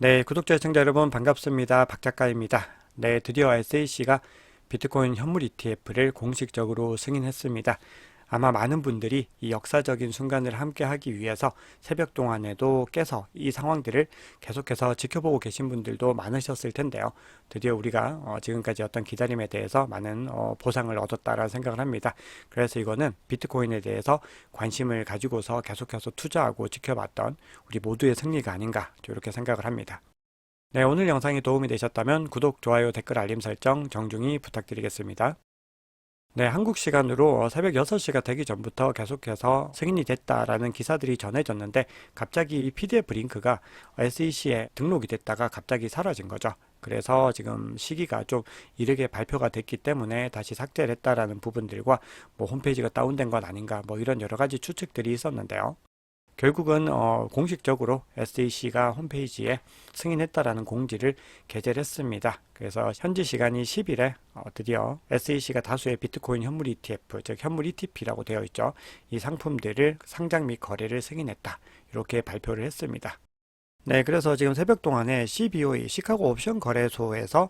네, 구독자 시청자 여러분 반갑습니다. 박 작가입니다. 네, 드디어 SAC가 비트코인 현물 ETF를 공식적으로 승인했습니다. 아마 많은 분들이 이 역사적인 순간을 함께 하기 위해서 새벽 동안에도 깨서 이 상황들을 계속해서 지켜보고 계신 분들도 많으셨을 텐데요. 드디어 우리가 지금까지 어떤 기다림에 대해서 많은 보상을 얻었다라는 생각을 합니다. 그래서 이거는 비트코인에 대해서 관심을 가지고서 계속해서 투자하고 지켜봤던 우리 모두의 승리가 아닌가 이렇게 생각을 합니다. 네, 오늘 영상이 도움이 되셨다면 구독, 좋아요, 댓글, 알림 설정 정중히 부탁드리겠습니다. 네, 한국 시간으로 새벽 6시가 되기 전부터 계속해서 승인이 됐다라는 기사들이 전해졌는데 갑자기 이 PDF 링크가 SEC에 등록이 됐다가 갑자기 사라진 거죠. 그래서 지금 시기가 좀 이르게 발표가 됐기 때문에 다시 삭제를 했다라는 부분들과 뭐 홈페이지가 다운된 건 아닌가 뭐 이런 여러 가지 추측들이 있었는데요. 결국은 공식적으로 SEC가 홈페이지에 승인했다라는 공지를 게재를 했습니다. 그래서 현지 시간이 10일에 드디어 SEC가 다수의 비트코인 현물 ETF, 즉 현물 ETP라고 되어 있죠. 이 상품들을 상장 및 거래를 승인했다. 이렇게 발표를 했습니다. 네, 그래서 지금 새벽 동안에 CBOE, 시카고 옵션 거래소에서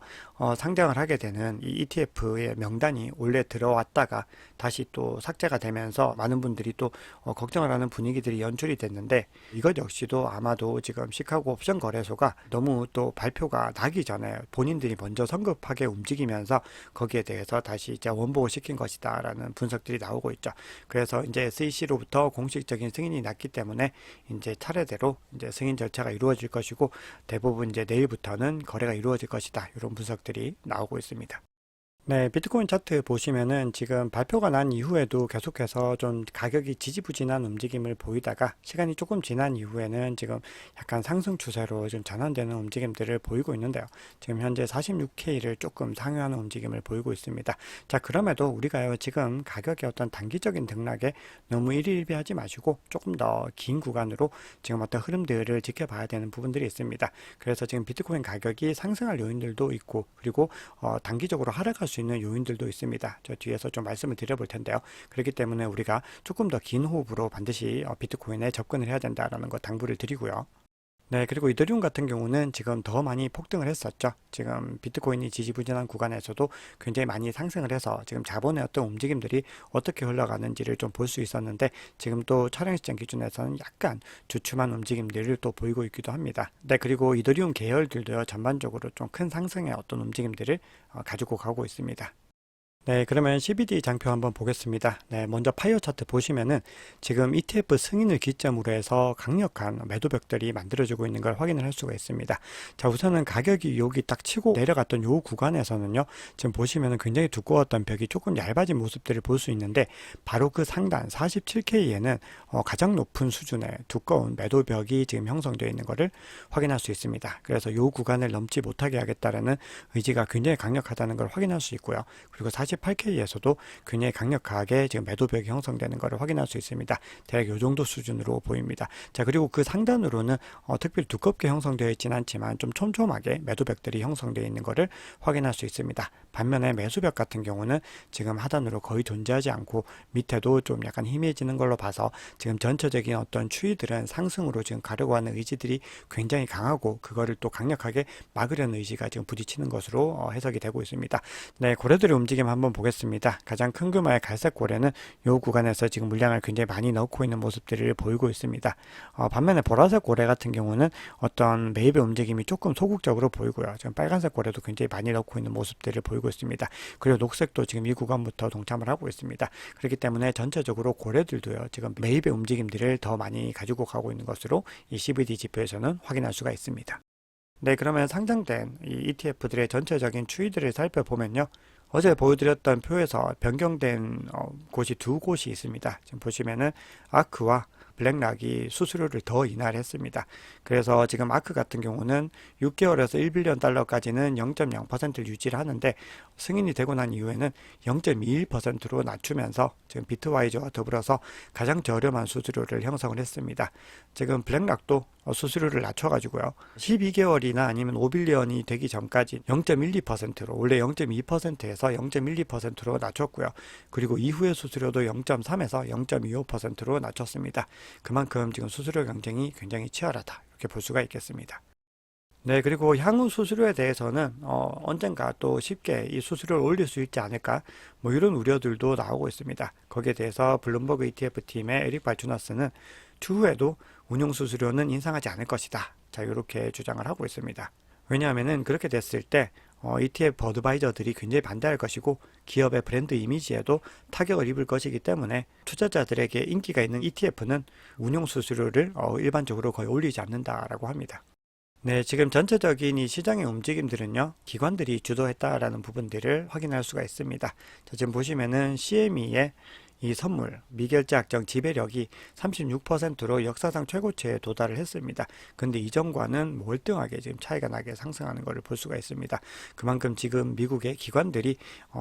상장을 하게 되는 이 ETF의 명단이 원래 들어왔다가 다시 또 삭제가 되면서 많은 분들이 또 걱정을 하는 분위기들이 연출이 됐는데 이것 역시도 아마도 지금 시카고 옵션 거래소가 너무 또 발표가 나기 전에 본인들이 먼저 성급하게 움직이면서 거기에 대해서 다시 이제 원복을 시킨 것이다라는 분석들이 나오고 있죠. 그래서 이제 SEC로부터 공식적인 승인이 났기 때문에 이제 차례대로 이제 승인 절차가 이루어질 것이고 대부분 이제 내일부터는 거래가 이루어질 것이다. 이런 분석들이 나오고 있습니다. 네, 비트코인 차트 보시면은 지금 발표가 난 이후에도 계속해서 좀 가격이 지지부진한 움직임을 보이다가 시간이 조금 지난 이후에는 지금 약간 상승 추세로 좀 전환되는 움직임들을 보이고 있는데요. 지금 현재 46K를 조금 상회하는 움직임을 보이고 있습니다. 자, 그럼에도 우리가요, 지금 가격의 어떤 단기적인 등락에 너무 일희일비하지 마시고 조금 더 긴 구간으로 지금 어떤 흐름들을 지켜봐야 되는 부분들이 있습니다. 그래서 지금 비트코인 가격이 상승할 요인들도 있고 그리고 단기적으로 하락할 수 있는 요인들도 있습니다. 저 뒤에서 좀 말씀을 드려볼 텐데요. 그렇기 때문에 우리가 조금 더 긴 호흡으로 반드시 비트코인에 접근을 해야 된다라는 거 당부를 드리고요. 네, 그리고 이더리움 같은 경우는 지금 더 많이 폭등을 했었죠. 지금 비트코인이 지지부진한 구간에서도 굉장히 많이 상승을 해서 지금 자본의 어떤 움직임들이 어떻게 흘러가는지를 좀 볼 수 있었는데 지금 또 촬영 시점 기준에서는 약간 주춤한 움직임들을 또 보이고 있기도 합니다. 네, 그리고 이더리움 계열들도요, 전반적으로 좀 큰 상승의 어떤 움직임들을 가지고 가고 있습니다. 네, 그러면 CBD 장표 한번 보겠습니다. 네, 먼저 파이어 차트 보시면은 지금 ETF 승인을 기점으로 해서 강력한 매도벽들이 만들어지고 있는 걸 확인을 할 수가 있습니다. 자, 우선은 가격이 여기 딱 치고 내려갔던 요 구간에서는요, 지금 보시면은 굉장히 두꺼웠던 벽이 조금 얇아진 모습들을 볼 수 있는데 바로 그 상단 47K에는 가장 높은 수준의 두꺼운 매도벽이 지금 형성되어 있는 것을 확인할 수 있습니다. 그래서 요 구간을 넘지 못하게 하겠다라는 의지가 굉장히 강력하다는 걸 확인할 수 있고요. 그리고 48K에서도 굉장히 강력하게 지금 매도벽이 형성되는 것을 확인할 수 있습니다. 대략 이 정도 수준으로 보입니다. 자, 그리고 그 상단으로는 특별히 두껍게 형성되어 있지는 않지만 좀 촘촘하게 매도벽들이 형성되어 있는 것을 확인할 수 있습니다. 반면에 매수벽 같은 경우는 지금 하단으로 거의 존재하지 않고 밑에도 좀 약간 희미해지는 걸로 봐서 지금 전체적인 어떤 추이들은 상승으로 지금 가려고 하는 의지들이 굉장히 강하고 그거를 또 강력하게 막으려는 의지가 지금 부딪히는 것으로 해석이 되고 있습니다. 네, 고래들의 움직임 한번 보겠습니다. 가장 큰 규모의 갈색 고래는 이 구간에서 지금 물량을 굉장히 많이 넣고 있는 모습들을 보이고 있습니다. 반면에 보라색 고래 같은 경우는 어떤 매입의 움직임이 조금 소극적으로 보이고요. 지금 빨간색 고래도 굉장히 많이 넣고 있는 모습들을 보이고 있습니다. 그리고 녹색도 지금 이 구간부터 동참을 하고 있습니다. 그렇기 때문에 전체적으로 고래들도요, 지금 매입의 움직임들을 더 많이 가지고 가고 있는 것으로 이 CBD 지표에서는 확인할 수가 있습니다. 네, 그러면 상장된 이 ETF들의 전체적인 추이들을 살펴보면요. 어제 보여드렸던 표에서 변경된 곳이 두 곳이 있습니다. 지금 보시면은 아크와 블랙락이 수수료를 더 인하를 했습니다. 그래서 지금 아크 같은 경우는 6개월에서 1빌리언 달러까지는 0.0%를 유지를 하는데 승인이 되고 난 이후에는 0.21%로 낮추면서 지금 비트와이저와 더불어서 가장 저렴한 수수료를 형성을 했습니다. 지금 블랙락도 수수료를 낮춰가지고요. 12개월이나 아니면 5빌리언이 되기 전까지 0.12%로 원래 0.2%에서 0.12%로 낮췄고요. 그리고 이후의 수수료도 0.3에서 0.25%로 낮췄습니다. 그만큼 지금 수수료 경쟁이 굉장히 치열하다 이렇게 볼 수가 있겠습니다. 네, 그리고 향후 수수료에 대해서는 언젠가 또 쉽게 이 수수료를 올릴 수 있지 않을까 뭐 이런 우려들도 나오고 있습니다. 거기에 대해서 블룸버그 ETF 팀의 에릭 발주너스는 추후에도 운용 수수료는 인상하지 않을 것이다. 자, 이렇게 주장을 하고 있습니다. 왜냐하면은 그렇게 됐을 때 ETF 어드바이저들이 굉장히 반대할 것이고 기업의 브랜드 이미지에도 타격을 입을 것이기 때문에 투자자들에게 인기가 있는 ETF는 운용 수수료를 일반적으로 거의 올리지 않는다라고 합니다. 네, 지금 전체적인 이 시장의 움직임들은요, 기관들이 주도했다라는 부분들을 확인할 수가 있습니다. 자, 지금 보시면은 CME의 이 선물, 미결제 약정 지배력이 36%로 역사상 최고치에 도달을 했습니다. 근데 이전과는 월등하게 지금 차이가 나게 상승하는 것을 볼 수가 있습니다. 그만큼 지금 미국의 기관들이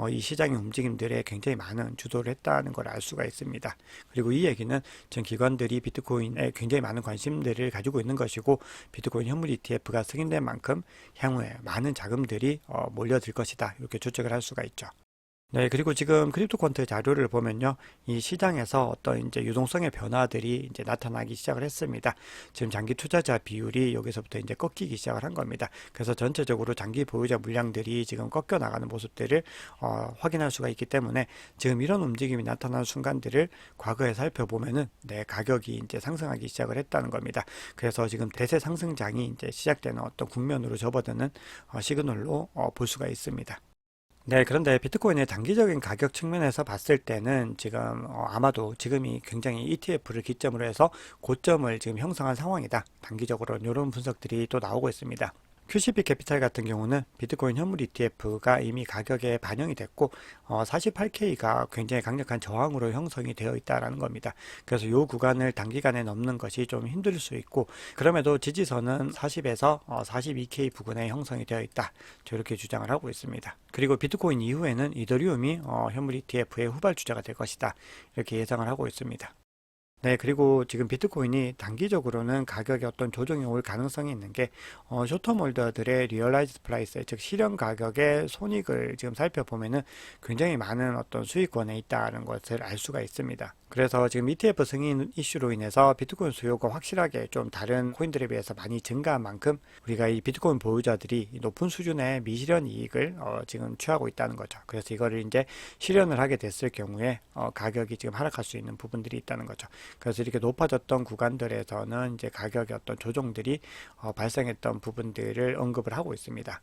이 시장의 움직임들에 굉장히 많은 주도를 했다는 걸 알 수가 있습니다. 그리고 이 얘기는 전 기관들이 비트코인에 굉장히 많은 관심들을 가지고 있는 것이고 비트코인 현물 ETF가 승인된 만큼 향후에 많은 자금들이 몰려들 것이다. 이렇게 추측을 할 수가 있죠. 네, 그리고 지금 크립토 퀀트 자료를 보면요. 이 시장에서 어떤 이제 유동성의 변화들이 이제 나타나기 시작을 했습니다. 지금 장기 투자자 비율이 여기서부터 이제 꺾이기 시작을 한 겁니다. 그래서 전체적으로 장기 보유자 물량들이 지금 꺾여 나가는 모습들을 확인할 수가 있기 때문에 지금 이런 움직임이 나타나는 순간들을 과거에 살펴보면은 네, 가격이 이제 상승하기 시작을 했다는 겁니다. 그래서 지금 대세 상승장이 이제 시작되는 어떤 국면으로 접어드는 시그널로 볼 수가 있습니다. 네, 그런데 비트코인의 단기적인 가격 측면에서 봤을 때는 지금 아마도 지금이 굉장히 ETF를 기점으로 해서 고점을 지금 형성한 상황이다. 단기적으로 이런 분석들이 또 나오고 있습니다. QCP 캐피탈 같은 경우는 비트코인 현물 ETF가 이미 가격에 반영이 됐고 48K가 굉장히 강력한 저항으로 형성이 되어 있다는 겁니다. 그래서 이 구간을 단기간에 넘는 것이 좀 힘들 수 있고 그럼에도 지지선은 40에서 42K 부근에 형성이 되어 있다. 이렇게 주장을 하고 있습니다. 그리고 비트코인 이후에는 이더리움이 현물 ETF의 후발주자가 될 것이다. 이렇게 예상을 하고 있습니다. 네, 그리고 지금 비트코인이 단기적으로는 가격에 어떤 조정이 올 가능성이 있는 게, 쇼텀 홀더들의 리얼라이즈 프라이스, 즉 실현 가격의 손익을 지금 살펴보면은 굉장히 많은 어떤 수익권에 있다는 것을 알 수가 있습니다. 그래서 지금 ETF 승인 이슈로 인해서 비트코인 수요가 확실하게 좀 다른 코인들에 비해서 많이 증가한 만큼 우리가 이 비트코인 보유자들이 높은 수준의 미실현 이익을 지금 취하고 있다는 거죠. 그래서 이거를 이제 실현을 하게 됐을 경우에 가격이 지금 하락할 수 있는 부분들이 있다는 거죠. 그래서 이렇게 높아졌던 구간들에서는 이제 가격의 어떤 조정들이 발생했던 부분들을 언급을 하고 있습니다.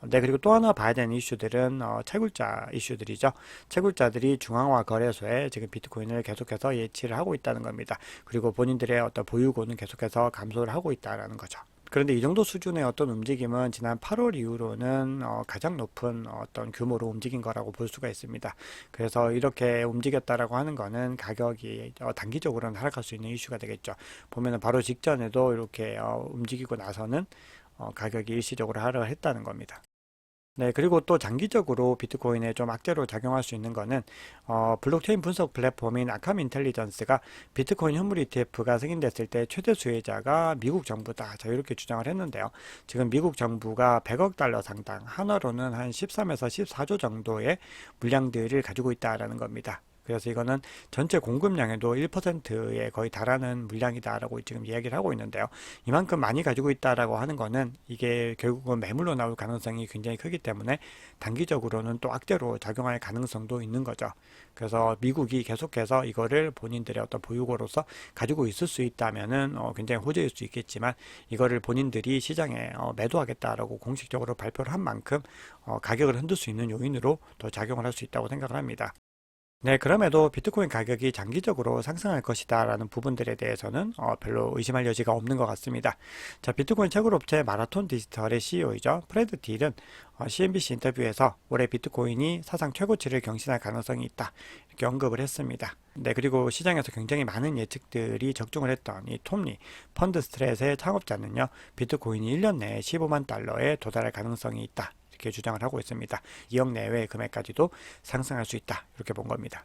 네, 그리고 또 하나 봐야 되는 이슈들은 채굴자 이슈들이죠. 채굴자들이 중앙화 거래소에 지금 비트코인을 계속해서 예치를 하고 있다는 겁니다. 그리고 본인들의 어떤 보유고는 계속해서 감소를 하고 있다는 거죠. 그런데 이 정도 수준의 어떤 움직임은 지난 8월 이후로는 가장 높은 어떤 규모로 움직인 거라고 볼 수가 있습니다. 그래서 이렇게 움직였다라고 하는 거는 가격이 단기적으로는 하락할 수 있는 이슈가 되겠죠. 보면은 바로 직전에도 이렇게 움직이고 나서는 가격이 일시적으로 하락을 했다는 겁니다. 네, 그리고 또 장기적으로 비트코인에 좀 악재로 작용할 수 있는 거는 블록체인 분석 플랫폼인 아캄 인텔리전스가 비트코인 현물 ETF가 승인됐을 때 최대 수혜자가 미국 정부다. 자, 이렇게 주장을 했는데요. 지금 미국 정부가 100억 달러 상당, 한화로는 한 13에서 14조 정도의 물량들을 가지고 있다라는 겁니다. 그래서 이거는 전체 공급량에도 1%에 거의 달하는 물량이다라고 지금 이야기를 하고 있는데요. 이만큼 많이 가지고 있다라고 하는 거는 이게 결국은 매물로 나올 가능성이 굉장히 크기 때문에 단기적으로는 또 악재로 작용할 가능성도 있는 거죠. 그래서 미국이 계속해서 이거를 본인들의 어떤 보유고로서 가지고 있을 수 있다면은 굉장히 호재일 수 있겠지만 이거를 본인들이 시장에 매도하겠다라고 공식적으로 발표를 한 만큼 가격을 흔들 수 있는 요인으로 더 작용을 할 수 있다고 생각을 합니다. 네, 그럼에도 비트코인 가격이 장기적으로 상승할 것이다 라는 부분들에 대해서는 별로 의심할 여지가 없는 것 같습니다. 자, 비트코인 채굴업체 마라톤 디지털의 CEO이죠. 프레드 딜은 CNBC 인터뷰에서 올해 비트코인이 사상 최고치를 경신할 가능성이 있다. 이렇게 언급을 했습니다. 네, 그리고 시장에서 굉장히 많은 예측들이 적중을 했던 이 톰리 펀드 스트레스의 창업자는요, 비트코인이 1년 내에 15만 달러에 도달할 가능성이 있다. 이렇게 주장을 하고 있습니다. 2억 내외의 금액까지도 상승할 수 있다. 이렇게 본 겁니다.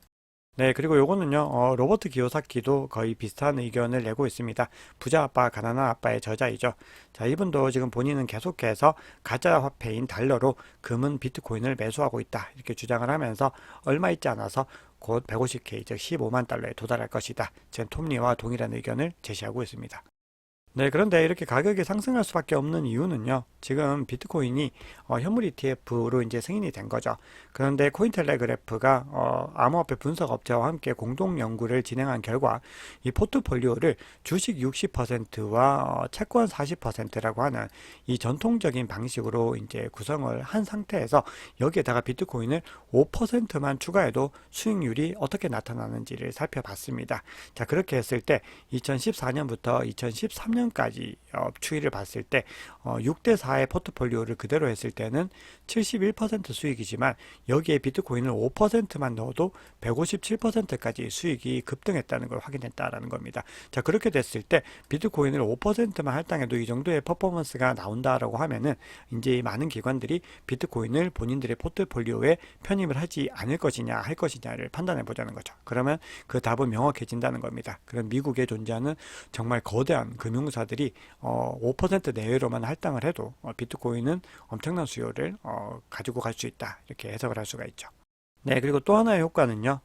네, 그리고 요거는요, 로버트 기요사키도 거의 비슷한 의견을 내고 있습니다. 부자 아빠, 가난한 아빠의 저자이죠. 자, 이분도 지금 본인은 계속해서 가짜 화폐인 달러로 금은 비트코인을 매수하고 있다. 이렇게 주장을 하면서 얼마 있지 않아서 곧 150K, 즉 15만 달러에 도달할 것이다. 지금 톰리와 동일한 의견을 제시하고 있습니다. 네, 그런데 이렇게 가격이 상승할 수밖에 없는 이유는요. 지금 비트코인이 현물 ETF로 이제 승인이 된 거죠. 그런데 코인텔레그래프가 암호화폐 분석 업체와 함께 공동 연구를 진행한 결과 이 포트폴리오를 주식 60%와 채권 40%라고 하는 이 전통적인 방식으로 이제 구성을 한 상태에서 여기에다가 비트코인을 5%만 추가해도 수익률이 어떻게 나타나는지를 살펴봤습니다. 자, 그렇게 했을 때 2014년부터 2013년까지 추이를 봤을 때 6대 4의 포트폴리오를 그대로 했을 때는 71% 수익이지만 여기에 비트코인을 5%만 넣어도 157%까지 수익이 급등했다는 걸 확인했다라는 겁니다. 자, 그렇게 됐을 때 비트코인을 5%만 할당해도 이 정도의 퍼포먼스가 나온다라고 하면은 이제 많은 기관들이 비트코인을 본인들의 포트폴리오에 편입을 하지 않을 것이냐 할 것이냐를 판단해 보자는 거죠. 그러면 그 답은 명확해진다는 겁니다. 그럼 미국에 존재하는 정말 거대한 금융사들이 5% 내외로만 할당을 해도 비트코인은 엄청난 수요를 가지고 갈 수 있다. 이렇게 해석을 할 수가 있죠. 네, 그리고 또 하나의 효과는요,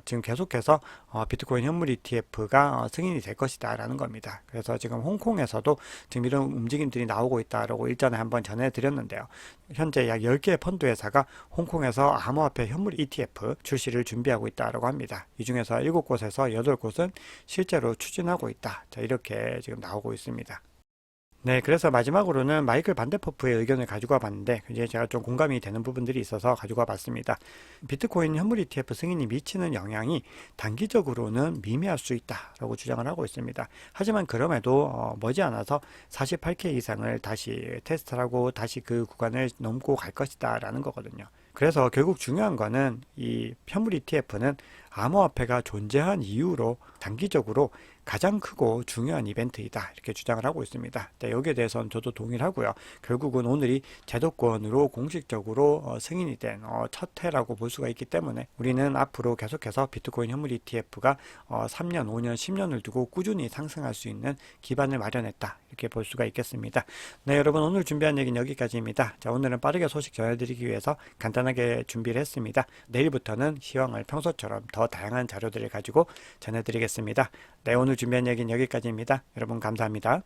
지금 계속해서 비트코인 현물 ETF가 승인이 될 것이다 라는 겁니다. 그래서 지금 홍콩에서도 지금 이런 움직임들이 나오고 있다라고 일전에 한번 전해드렸는데요. 현재 약 10개의 펀드 회사가 홍콩에서 암호화폐 현물 ETF 출시를 준비하고 있다라고 합니다. 이 중에서 7곳에서 8곳은 실제로 추진하고 있다. 자, 이렇게 지금 나오고 있습니다. 네, 그래서 마지막으로는 마이클 반데퍼프의 의견을 가지고 와봤는데 이제 제가 좀 공감이 되는 부분들이 있어서 가지고 와봤습니다. 비트코인 현물 ETF 승인이 미치는 영향이 단기적으로는 미미할 수 있다라고 주장을 하고 있습니다. 하지만 그럼에도 머지않아서 48K 이상을 다시 테스트하고 다시 그 구간을 넘고 갈 것이다 라는 거거든요. 그래서 결국 중요한 거는 이 현물 ETF는 암호화폐가 존재한 이후로 단기적으로 가장 크고 중요한 이벤트이다 이렇게 주장을 하고 있습니다. 네, 여기에 대해서는 저도 동의를 하고요. 결국은 오늘이 제도권으로 공식적으로 승인이 된 첫 해라고 볼 수가 있기 때문에 우리는 앞으로 계속해서 비트코인 현물 ETF가 3년, 5년, 10년을 두고 꾸준히 상승할 수 있는 기반을 마련했다 이렇게 볼 수가 있겠습니다. 네, 여러분 오늘 준비한 얘기는 여기까지입니다. 자, 오늘은 빠르게 소식 전해드리기 위해서 간단하게 준비를 했습니다. 내일부터는 시황을 평소처럼 더 다양한 자료들을 가지고 전해드리겠습니다. 네, 오늘 준비한 얘기는 여기까지입니다. 여러분 감사합니다.